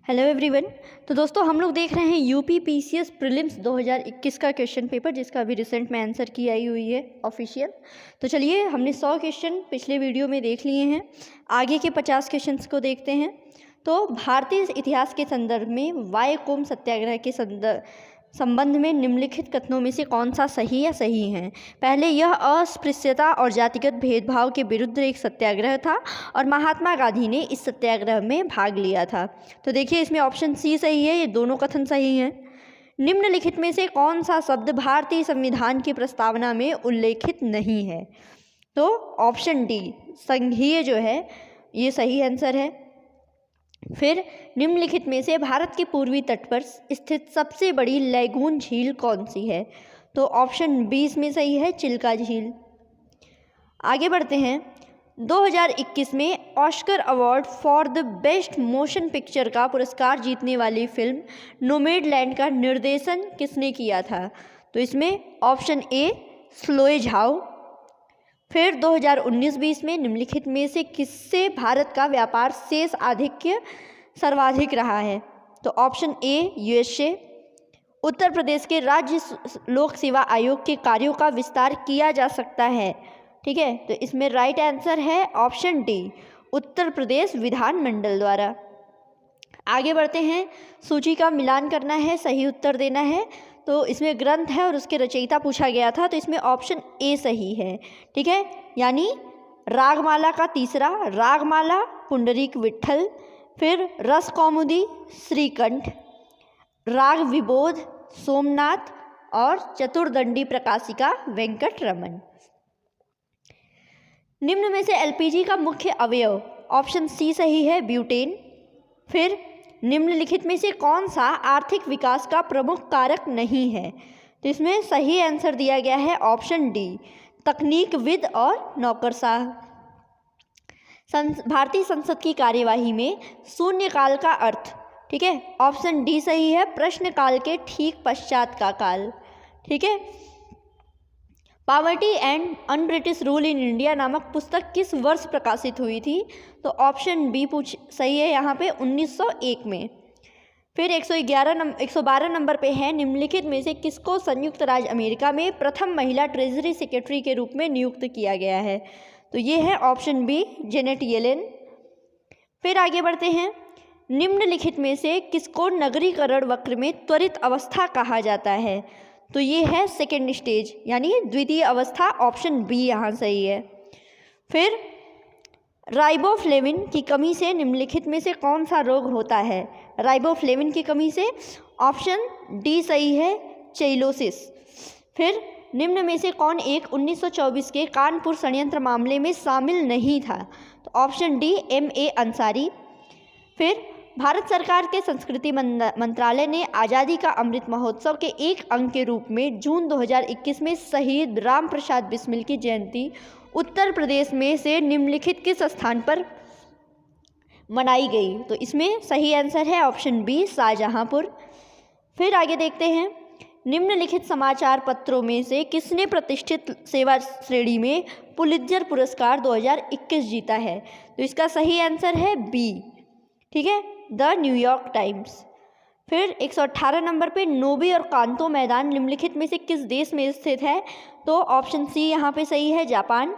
Hello everyone. तो दोस्तों हम लोग देख रहे हैं यूपी पीसीएस प्रीलिम्स 2021 का क्वेश्चन पेपर, जिसका अभी रिसेंट में आंसर की आई हुई है ऑफिशियल। तो चलिए, हमने 100 क्वेश्चन पिछले वीडियो में देख लिए हैं। आगे के 50 क्वेश्चंस को देखते हैं। तो भारतीय इतिहास के संदर्भ में वाईकोम सत्याग्रह के संबंध में निम्नलिखित कथनों में से कौन सा सही या सही है। पहले, यह अस्पृश्यता और जातिगत भेदभाव के विरुद्ध एक सत्याग्रह था और महात्मा गांधी ने इस सत्याग्रह में भाग लिया था। तो देखिए, इसमें ऑप्शन सी सही है, ये दोनों कथन सही हैं। निम्नलिखित में से कौन सा शब्द भारतीय संविधान की प्रस्तावना में उल्लेखित नहीं है। तो ऑप्शन डी संघीय जो है ये सही आंसर है। फिर निम्नलिखित में से भारत के पूर्वी तट पर स्थित सबसे बड़ी लैगून झील कौन सी है। तो ऑप्शन बी इसमें सही है, चिल्का झील। आगे बढ़ते हैं। 2021 में Oscar award for the best motion picture का पुरस्कार जीतने वाली फिल्म नोमैडलैंड का निर्देशन किसने किया था। तो इसमें ऑप्शन ए स्लोए झाओ। फिर 2019-20 में निम्नलिखित में से किससे भारत का व्यापार शेष आधिक्य सर्वाधिक रहा है। तो option A USA. Uttar Pradesh के राज्य लोक सेवा आयोग के कार्यों का विस्तार किया जा सकता है। ठीक है, तो इसमें राइट आंसर है ऑप्शन डी, उत्तर प्रदेश विधानमंडल द्वारा। आगे बढ़ते हैं। सूची का मिलान करना है, सही उत्तर देना है। तो इसमें ग्रंथ है और उसके रचयिता पूछा गया था, तो इसमें ऑप्शन ए सही है। ठीक है, यानी रागमाला का तीसरा, रागमाला पुंडरीक विट्ठल। फिर रस कौमुदी श्रीकंठ, राग विबोध सोमनाथ और चतुर्दंडी प्रकाशिका वेंकटरमन। निम्न में से एलपीजी का मुख्य अवयव, ऑप्शन सी सही है, ब्यूटेन। फिर निम्नलिखित में से कौन सा आर्थिक विकास का प्रमुख कारक नहीं है। तो इसमें सही आंसर दिया गया है ऑप्शन डी, तकनीकविद और नौकरशाह। भारतीय संसद की कार्यवाही में शून्यकाल का अर्थ, ठीक है, ऑप्शन डी सही है, प्रश्नकाल के ठीक पश्चात का काल। ठीक है। Poverty and un British rule in India नामक पुस्तक किस वर्ष प्रकाशित हुई थी। तो ऑप्शन बी सही है यहाँ पे, 1901 में। फिर 112 नंबर पे है, निम्नलिखित में से किसको संयुक्त राज्य अमेरिका में प्रथम महिला ट्रेजरी सेक्रेटरी के रूप में नियुक्त किया गया है। तो ये है ऑप्शन बी, जेनेट येलेन। फिर आगे बढ़ते हैं। निम्नलिखित में से किसको नगरीकरण वक्र में त्वरित अवस्था कहा जाता है। तो ये है सेकेंड स्टेज, यानी द्वितीय अवस्था, ऑप्शन बी यहाँ सही है। फिर राइबोफ्लेविन की कमी से निम्नलिखित में से कौन सा रोग होता है। राइबोफ्लेविन की कमी से ऑप्शन डी सही है, चेलोसिस। फिर निम्न में से कौन एक 1924 के कानपुर षड्यंत्र मामले में शामिल नहीं था। तो ऑप्शन डी, M.A. अंसारी। फिर भारत सरकार के संस्कृति मंत्रालय ने आज़ादी का अमृत महोत्सव के एक अंग के रूप में जून 2021 में शहीद राम प्रसाद बिस्मिल की जयंती उत्तर प्रदेश में से निम्नलिखित किस स्थान पर मनाई गई। तो इसमें सही आंसर है ऑप्शन बी, शाहजहांपुर। फिर आगे देखते हैं। निम्नलिखित समाचार पत्रों में से किसने प्रतिष्ठित सेवा श्रेणी में पुलित्जर पुरस्कार 2021 जीता है। तो इसका सही आंसर है बी, ठीक है, द न्यूयॉर्क टाइम्स। फिर 118 नंबर पे नोबी और कांतो मैदान निम्नलिखित में से किस देश में स्थित है। तो ऑप्शन सी यहाँ पे सही है, जापान।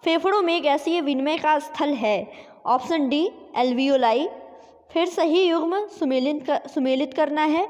फेफड़ों में गैसीय विनिमय का स्थल है, ऑप्शन डी, एल्वियोलाई। फिर सही युग्म सुमेलित करना है।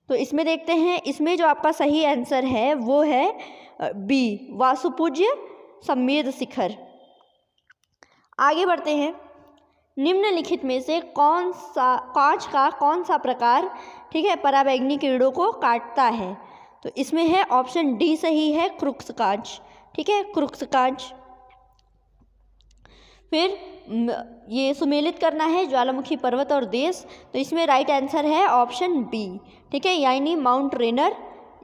तो इसमें देखते हैं, इसमें जो आपका सही आंसर है वो है बी, वासुपूज्य सम्मेद शिखर। आगे बढ़ते हैं। निम्नलिखित में से कांच का कौन सा प्रकार, ठीक है, पराबैंगनी किरणों को काटता है। तो इसमें है ऑप्शन डी सही है, क्रुक्स कांच। ठीक है, क्रुक्स कांच। फिर ये सुमेलित करना है ज्वालामुखी पर्वत और देश। तो इसमें राइट आंसर है ऑप्शन बी, ठीक है, यानी माउंट रेनर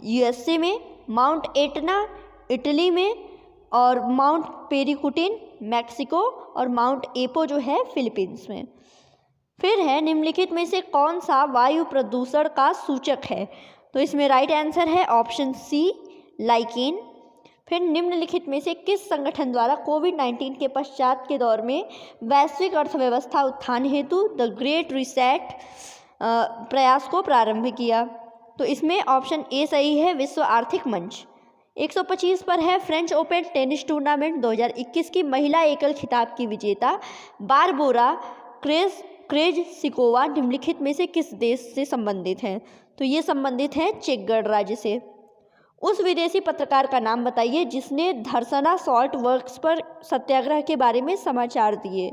यूएसए में, माउंट एटना इटली में, और माउंट पेरिकुटिन मैक्सिको, और माउंट एपो जो है फिलीपींस में। फिर है, निम्नलिखित में से कौन सा वायु प्रदूषण का सूचक है। तो इसमें राइट आंसर है ऑप्शन सी, लाइकेन। फिर निम्नलिखित में से किस संगठन द्वारा कोविड-19 के पश्चात के दौर में वैश्विक अर्थव्यवस्था उत्थान हेतु द ग्रेट रीसेट प्रयास को प्रारंभ किया? तो इसमें ऑप्शन ए सही है, विश्व आर्थिक मंच। 125 पर है, फ्रेंच ओपन टेनिस टूर्नामेंट 2021 की महिला एकल खिताब की विजेता बारबोरा क्रेजसिकोवा निम्नलिखित में से किस देश से संबंधित हैं? तो ये संबंधित है चेक गणराज्य से। उस विदेशी पत्रकार का नाम बताइए जिसने धरसना सॉल्ट वर्क्स पर सत्याग्रह के बारे में समाचार दिए?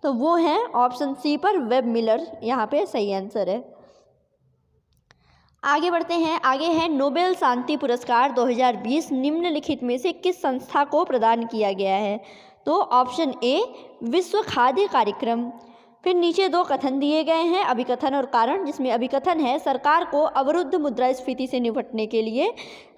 तो वो हैं ऑप्शन सी पर वेब मिलर, यहाँ पे सही आंसर है। आगे बढ़ते हैं। आगे है नोबेल शांति पुरस्कार 2020 निम्नलिखित में से किस संस्था को प्रदान किया गया है? तो ऑप्शन ए विश्व खाद्य कार्यक्रम। फिर नीचे दो कथन दिए गए हैं, अभिकथन और कारण, जिसमें अभिकथन है सरकार को अवरुद्ध मुद्रास्फीति से निपटने के लिए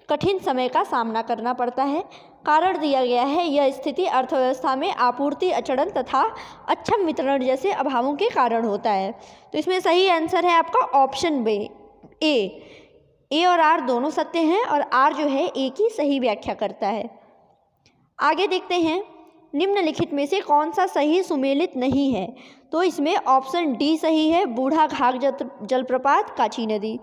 कठिन समय का सामना करना पड़ता है। कारण दिया गया है यह स्थिति अर्थव्यवस्था में आपूर्ति अचड़न तथा अक्षम वितरण जैसे अभावों के कारण होता है। तो इसमें सही आंसर है आपका ऑप्शन बी ए और आर दोनों सत्य हैं और आर जो है ए की सही व्याख्या करता है। आगे देखते हैं निम्नलिखित में से कौन सा सही सुमेलित नहीं है? तो इसमें ऑप्शन डी सही है, बूढ़ा घाघ जलप्रपात काची नदी।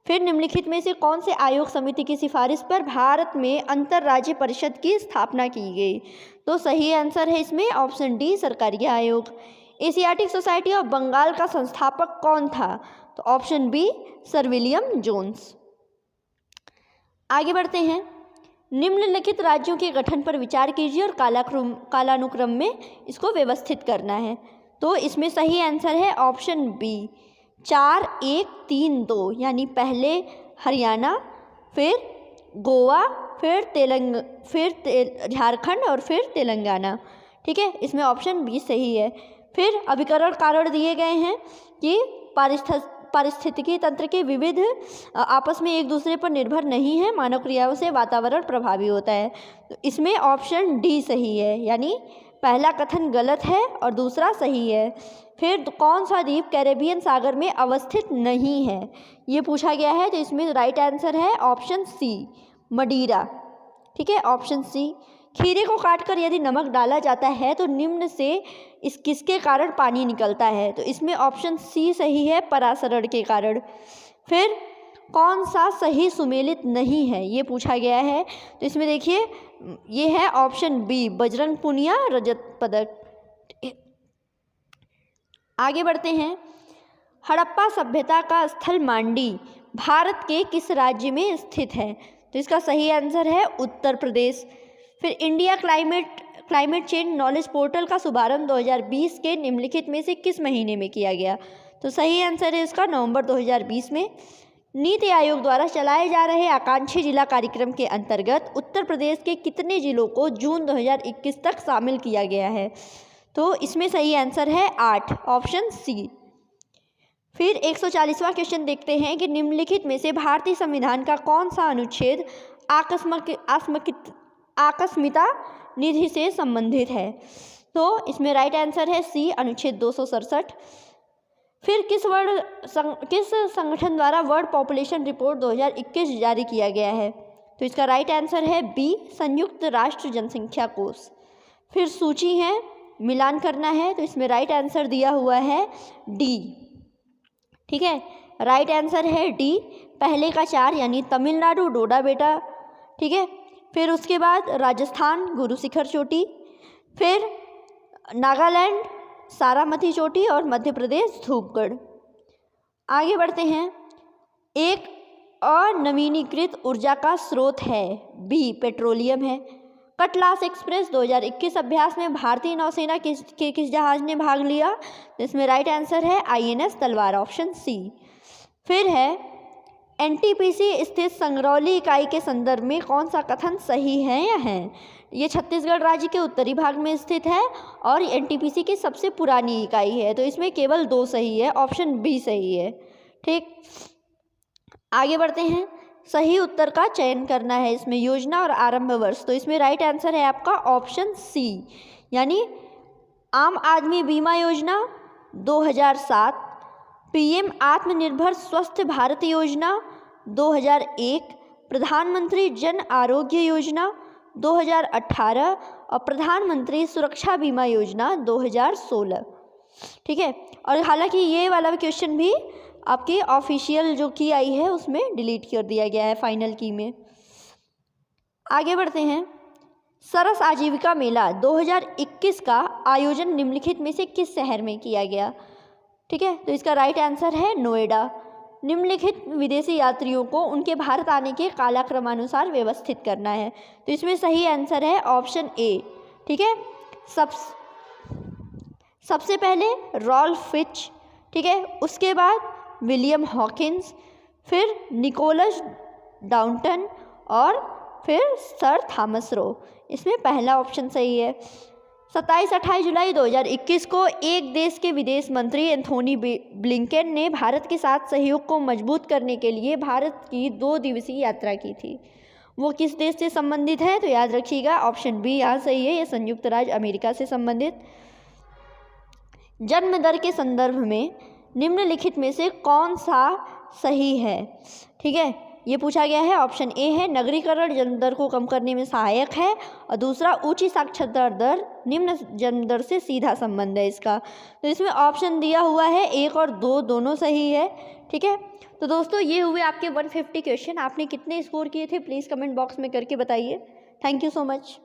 फिर निम्नलिखित में से कौन से आयोग समिति की सिफारिश पर भारत में अंतर्राज्य परिषद की स्थापना की गई? तो सही आंसर है इसमें ऑप्शन डी सरकारी आयोग। एशियाटिक सोसाइटी ऑफ बंगाल का संस्थापक कौन था? तो option B sir William Jones. आगे बढ़ते हैं। निम्नलिखित राज्यों के गठन पर विचार कीजिए और कालानुक्रम में इसको व्यवस्थित करना है। तो इसमें सही आंसर है ऑप्शन बी 4 1 3 2, यानी पहले हरियाणा, फिर गोवा, फिर झारखंड और फिर तेलंगाना। ठीक है, इसमें ऑप्शन बी सही है। फिर अभिकरण कारण दिए गए हैं कि पारिस्थितिकी तंत्र के विविध आपस में एक दूसरे पर निर्भर नहीं है, मानव क्रियाओं से वातावरण प्रभावी होता है। तो इसमें ऑप्शन डी सही है, यानी पहला कथन गलत है और दूसरा सही है। फिर कौन सा द्वीप कैरेबियन सागर में अवस्थित नहीं है, ये पूछा गया है। तो इसमें राइट आंसर है ऑप्शन सी मडीरा। ठीक है, ऑप्शन सी। खीरे को काटकर यदि नमक डाला जाता है तो निम्न से इस किसके कारण पानी निकलता है? तो इसमें ऑप्शन सी सही है, परासरण के कारण। फिर कौन सा सही सुमेलित नहीं है, ये पूछा गया है। तो इसमें देखिए ये है ऑप्शन बी बजरंग पुनिया रजत पदक। आगे बढ़ते हैं। हड़प्पा सभ्यता का स्थल मांडी भारत के किस राज्य में स्थित है? तो इसका सही आंसर है उत्तर प्रदेश। फिर India climate change knowledge portal का शुभारंभ 2020 के निम्नलिखित में से किस महीने में किया गया? तो सही आंसर है इसका नवंबर 2020 में। नीति आयोग द्वारा चलाए जा रहे आकांक्षी जिला कार्यक्रम के अंतर्गत उत्तर प्रदेश के कितने जिलों को जून 2021 तक शामिल किया गया है? तो इसमें सही आंसर है 8, ऑप्शन सी। फिर 140वां क्वेश्चन देखते हैं कि निम्नलिखित में से भारतीय संविधान का कौन सा अनुच्छेद आकस्मिकता निधि से संबंधित है? तो इसमें राइट आंसर है सी अनुच्छेद 267। फिर किस संगठन द्वारा वर्ल्ड पॉपुलेशन रिपोर्ट 2021 जारी किया गया है? तो इसका राइट आंसर है बी संयुक्त राष्ट्र जनसंख्या कोष। फिर सूची है, मिलान करना है, तो इसमें राइट आंसर दिया हुआ है डी। ठीक है, राइट आंसर है डी पहले का 4, यानी तमिलनाडु डोडा बेटा। ठीक है, फिर उसके बाद राजस्थान गुरु शिखर चोटी, फिर नागालैंड सारामती चोटी और मध्य प्रदेश धूपगढ़। आगे बढ़ते हैं। एक अनवीनीकृत ऊर्जा का स्रोत है, बी पेट्रोलियम है। कटलास एक्सप्रेस 2021 अभ्यास में भारतीय नौसेना किस जहाज ने भाग लिया? इसमें राइट आंसर है INS तलवार, ऑप्शन सी। फिर है NTPC स्थित संगरौली इकाई के संदर्भ में कौन सा कथन सही है या है? ये छत्तीसगढ़ राज्य के उत्तरी भाग में स्थित है और NTPC की सबसे पुरानी इकाई है। तो इसमें केवल 2 सही है, ऑप्शन बी सही है। ठीक, आगे बढ़ते हैं। सही उत्तर का चयन करना है इसमें, योजना और आरंभ वर्ष। तो इसमें राइट आंसर है आपका ऑप्शन सी, यानी आम आदमी बीमा योजना 2007, PM आत्मनिर्भर स्वस्थ भारत योजना 2001, प्रधानमंत्री जन आरोग्य योजना 2018 और प्रधानमंत्री सुरक्षा बीमा योजना 2016। ठीक है, और हालांकि ये वाला क्वेश्चन भी आपकी ऑफिशियल जो की आई है उसमें डिलीट कर दिया गया है फाइनल की में। आगे बढ़ते हैं। सरस आजीविका मेला 2021 का आयोजन निम्नलिखित में से किस शहर में किया गया? ठीक है, तो इसका राइट आंसर है नोएडा। निम्नलिखित विदेशी यात्रियों को उनके भारत आने के कालक्रमानुसार व्यवस्थित करना है, तो इसमें सही आंसर है ऑप्शन ए। ठीक है, सबसे पहले रॉल्फ फिच, ठीक है, उसके बाद विलियम हॉकिंस, फिर निकोलस डाउंटन और फिर सर थॉमस रो। इसमें पहला ऑप्शन सही है। 27-28 जुलाई 2021 को एक देश के विदेश मंत्री एंथोनी ब्लिंकन ने भारत के साथ सहयोग को मजबूत करने के लिए भारत की 2 दिवसीय यात्रा की थी। वो किस देश से संबंधित है? तो याद रखिएगा ऑप्शन बी यहाँ सही है, ये संयुक्त राज्य अमेरिका से संबंधित। जन्म दर के संदर्भ में निम्नलिखित में से कौन सा सही है? ठीक है, ये पूछा गया है। ऑप्शन ए है नगरीकरण जन्म दर को कम करने में सहायक है, और दूसरा ऊंची साक्षरता दर निम्न जन्म दर से सीधा संबंध है इसका। तो इसमें ऑप्शन दिया हुआ है 1 और 2 दोनों सही है। ठीक है, तो दोस्तों ये हुए आपके 150 क्वेश्चन। आपने कितने स्कोर किए थे प्लीज़ कमेंट बॉक्स में करके बताइए। Thank you so much.